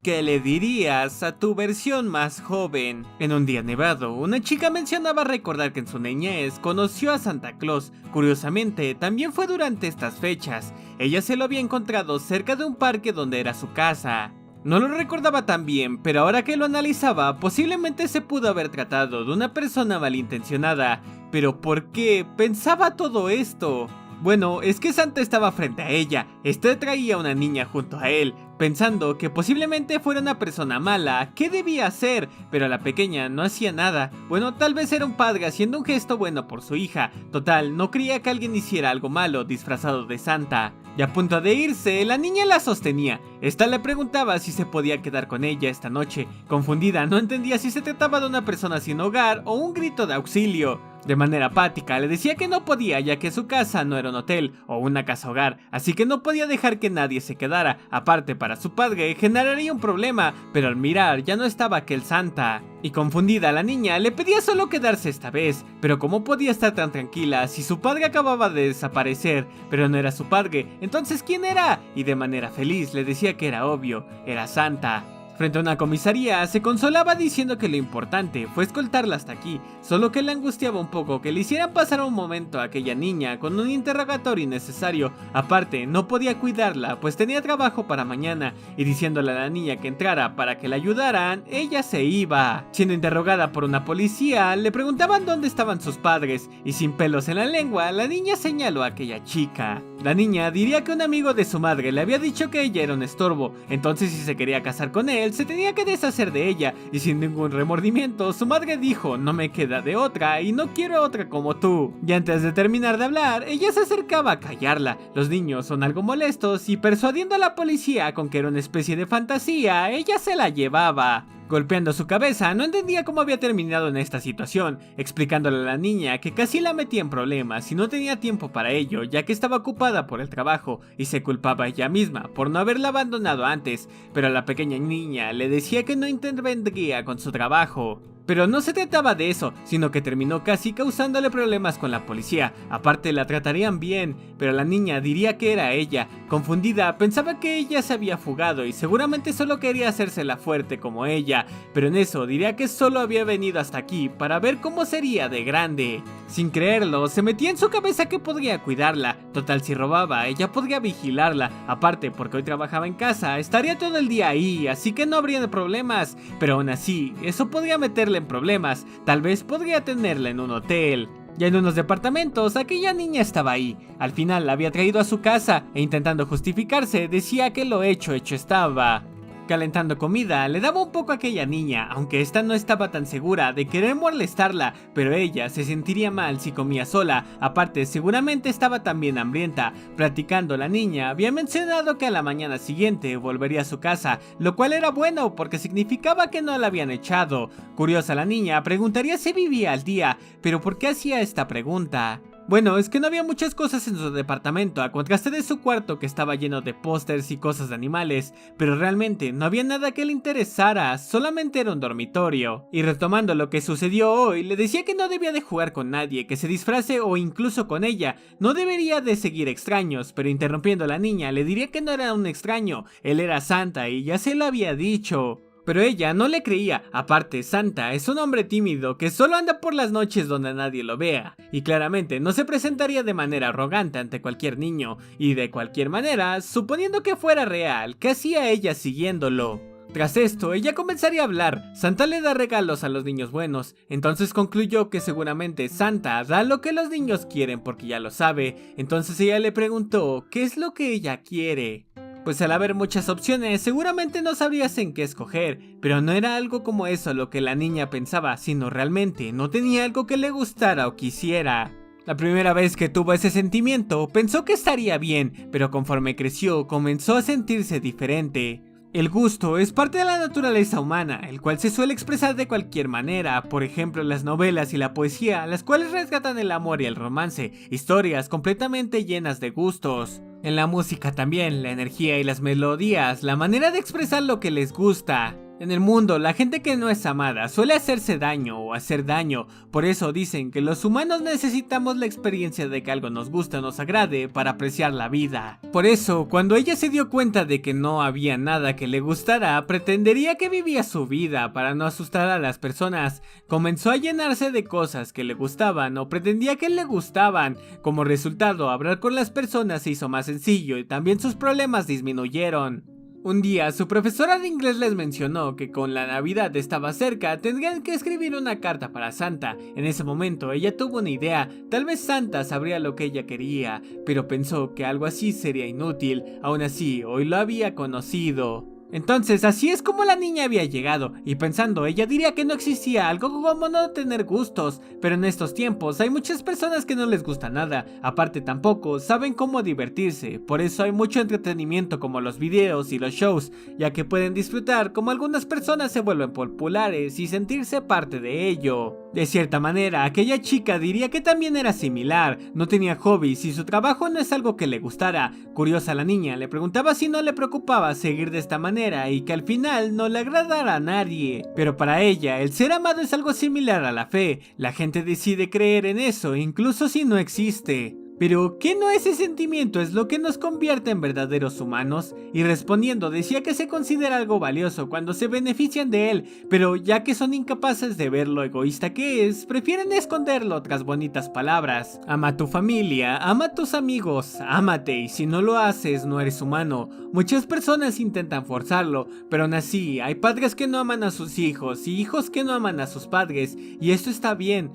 ¿Qué le dirías a tu versión más joven? En un día nevado, una chica mencionaba recordar que en su niñez conoció a Santa Claus. Curiosamente, también fue durante estas fechas. Ella se lo había encontrado cerca de un parque donde era su casa. No lo recordaba tan bien, pero ahora que lo analizaba, posiblemente se pudo haber tratado de una persona malintencionada. ¿Pero por qué pensaba todo esto? Bueno, es que Santa estaba frente a ella. Este traía a una niña junto a él, pensando que posiblemente fuera una persona mala. ¿Qué debía hacer? Pero la pequeña no hacía nada. Bueno, tal vez era un padre haciendo un gesto bueno por su hija. Total, no creía que alguien hiciera algo malo disfrazado de Santa. Y a punto de irse, la niña la sostenía. Esta le preguntaba si se podía quedar con ella esta noche. Confundida, no entendía si se trataba de una persona sin hogar o un grito de auxilio. De manera apática, le decía que no podía, ya que su casa no era un hotel o una casa hogar, así que no podía dejar que nadie se quedara. Aparte, para su padre generaría un problema, pero al mirar ya no estaba aquel Santa. Y confundida, la niña le pedía solo quedarse esta vez, pero ¿cómo podía estar tan tranquila si su padre acababa de desaparecer? Pero no era su padre, entonces ¿quién era? Y de manera feliz le decía que era obvio, era Santa. Frente a una comisaría, se consolaba diciendo que lo importante fue escoltarla hasta aquí, solo que le angustiaba un poco que le hicieran pasar un momento a aquella niña con un interrogatorio innecesario. Aparte, no podía cuidarla, pues tenía trabajo para mañana, y diciéndole a la niña que entrara para que la ayudaran, ella se iba. Siendo interrogada por una policía, le preguntaban dónde estaban sus padres, y sin pelos en la lengua, la niña señaló a aquella chica. La niña diría que un amigo de su madre le había dicho que ella era un estorbo, entonces si se quería casar con él, se tenía que deshacer de ella, y sin ningún remordimiento, su madre dijo: no me queda de otra y no quiero otra como tú. Y antes de terminar de hablar, ella se acercaba a callarla. Los niños son algo molestos y persuadiendo a la policía con que era una especie de fantasía, ella se la llevaba. Golpeando su cabeza, no entendía cómo había terminado en esta situación, explicándole a la niña que casi la metía en problemas y no tenía tiempo para ello, ya que estaba ocupada por el trabajo, y se culpaba a ella misma por no haberla abandonado antes, pero a la pequeña niña le decía que no intervendría con su trabajo. Pero no se trataba de eso, sino que terminó casi causándole problemas con la policía. Aparte, la tratarían bien, pero la niña diría que era ella. Confundida, pensaba que ella se había fugado y seguramente solo quería hacérsela fuerte como ella, pero en eso diría que solo había venido hasta aquí para ver cómo sería de grande. Sin creerlo, se metía en su cabeza que podría cuidarla. Total, si robaba, ella podría vigilarla. Aparte, porque hoy trabajaba en casa, estaría todo el día ahí, así que no habría problemas. Pero aún así, eso podría meterle en problemas. Tal vez podría tenerla en un hotel. Ya en unos departamentos, aquella niña estaba ahí. Al final la había traído a su casa e intentando justificarse, decía que lo hecho estaba. Calentando comida, le daba un poco a aquella niña, aunque esta no estaba tan segura de querer molestarla, pero ella se sentiría mal si comía sola. Aparte, seguramente estaba también hambrienta. Platicando, la niña había mencionado que a la mañana siguiente volvería a su casa, lo cual era bueno porque significaba que no la habían echado. Curiosa, la niña preguntaría si vivía al día, pero ¿por qué hacía esta pregunta? Bueno, es que no había muchas cosas en su departamento, a contraste de su cuarto que estaba lleno de pósters y cosas de animales, pero realmente no había nada que le interesara, solamente era un dormitorio. Y retomando lo que sucedió hoy, le decía que no debía de jugar con nadie, que se disfrace o incluso con ella, no debería de seguir extraños, pero interrumpiendo a la niña le diría que no era un extraño, él era Santa y ya se lo había dicho. Pero ella no le creía. Aparte, Santa es un hombre tímido que solo anda por las noches donde nadie lo vea, y claramente no se presentaría de manera arrogante ante cualquier niño, y de cualquier manera, suponiendo que fuera real, ¿qué hacía ella siguiéndolo? Tras esto, ella comenzaría a hablar. Santa le da regalos a los niños buenos, entonces concluyó que seguramente Santa da lo que los niños quieren porque ya lo sabe. Entonces ella le preguntó qué es lo que ella quiere. Pues al haber muchas opciones, seguramente no sabrías en qué escoger, pero no era algo como eso lo que la niña pensaba, sino realmente no tenía algo que le gustara o quisiera. La primera vez que tuvo ese sentimiento, pensó que estaría bien, pero conforme creció, comenzó a sentirse diferente. El gusto es parte de la naturaleza humana, el cual se suele expresar de cualquier manera, por ejemplo las novelas y la poesía, las cuales rescatan el amor y el romance, historias completamente llenas de gustos. En la música también, la energía y las melodías, la manera de expresar lo que les gusta. En el mundo, la gente que no es amada suele hacerse daño o hacer daño, por eso dicen que los humanos necesitamos la experiencia de que algo nos guste o nos agrade para apreciar la vida. Por eso, cuando ella se dio cuenta de que no había nada que le gustara, pretendería que vivía su vida para no asustar a las personas. Comenzó a llenarse de cosas que le gustaban o pretendía que le gustaban. Como resultado, hablar con las personas se hizo más sencillo y también sus problemas disminuyeron. Un día, su profesora de inglés les mencionó que con la Navidad estaba cerca, tendrían que escribir una carta para Santa. En ese momento, ella tuvo una idea, tal vez Santa sabría lo que ella quería, pero pensó que algo así sería inútil. Aún así, hoy lo había conocido. Entonces, así es como la niña había llegado, y pensando, ella diría que no existía algo como no tener gustos, pero en estos tiempos hay muchas personas que no les gusta nada, aparte tampoco saben cómo divertirse, por eso hay mucho entretenimiento como los videos y los shows, ya que pueden disfrutar como algunas personas se vuelven populares y sentirse parte de ello. De cierta manera, aquella chica diría que también era similar, no tenía hobbies y su trabajo no es algo que le gustara. Curiosa la niña, le preguntaba si no le preocupaba seguir de esta manera y que al final no le agradara a nadie. Pero para ella, el ser amado es algo similar a la fe, la gente decide creer en eso incluso si no existe. Pero, ¿qué no ese sentimiento es lo que nos convierte en verdaderos humanos? Y respondiendo, decía que se considera algo valioso cuando se benefician de él, pero ya que son incapaces de ver lo egoísta que es, prefieren esconderlo tras bonitas palabras. Ama a tu familia, ama a tus amigos, ámate, y si no lo haces, no eres humano. Muchas personas intentan forzarlo, pero aún así, hay padres que no aman a sus hijos y hijos que no aman a sus padres, y esto está bien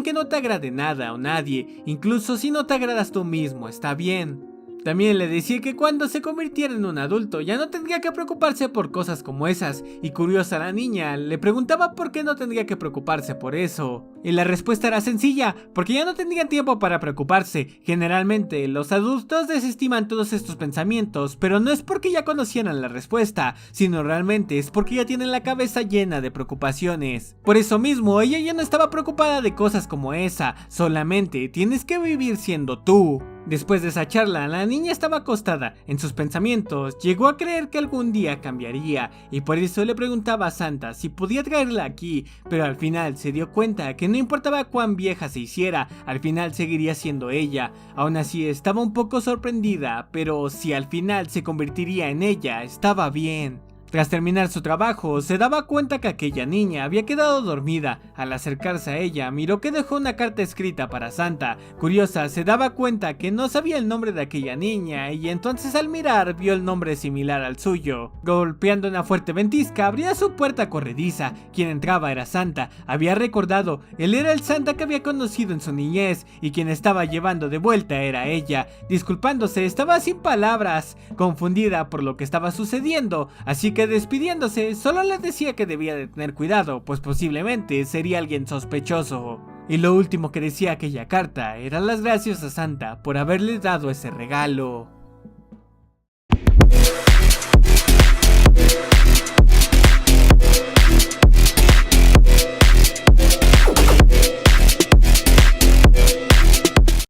que no te agrade nada o nadie, incluso si no te agradas tú mismo, está bien. También le decía que cuando se convirtiera en un adulto ya no tendría que preocuparse por cosas como esas, y curiosa la niña le preguntaba por qué no tendría que preocuparse por eso. Y la respuesta era sencilla, porque ya no tendría tiempo para preocuparse. Generalmente los adultos desestiman todos estos pensamientos, pero no es porque ya conocieran la respuesta, sino realmente es porque ya tienen la cabeza llena de preocupaciones. Por eso mismo ella ya no estaba preocupada de cosas como esa, solamente tienes que vivir siendo tú. Después de esa charla, la niña estaba acostada. En sus pensamientos, llegó a creer que algún día cambiaría, y por eso le preguntaba a Santa si podía traerla aquí, pero al final se dio cuenta que no importaba cuán vieja se hiciera, al final seguiría siendo ella. Aún así estaba un poco sorprendida, pero si al final se convertiría en ella, estaba bien. Tras terminar su trabajo, se daba cuenta que aquella niña había quedado dormida. Al acercarse a ella, miró que dejó una carta escrita para Santa. Curiosa, se daba cuenta que no sabía el nombre de aquella niña, y entonces al mirar vio el nombre similar al suyo. Golpeando una fuerte ventisca, abría su puerta corrediza. Quien entraba era Santa. Había recordado, él era el Santa que había conocido en su niñez, y quien estaba llevando de vuelta era ella. Disculpándose, estaba sin palabras, confundida por lo que estaba sucediendo, así que despidiéndose, solo le decía que debía de tener cuidado, pues posiblemente sería alguien sospechoso. Y lo último que decía aquella carta eran las gracias a Santa por haberle dado ese regalo.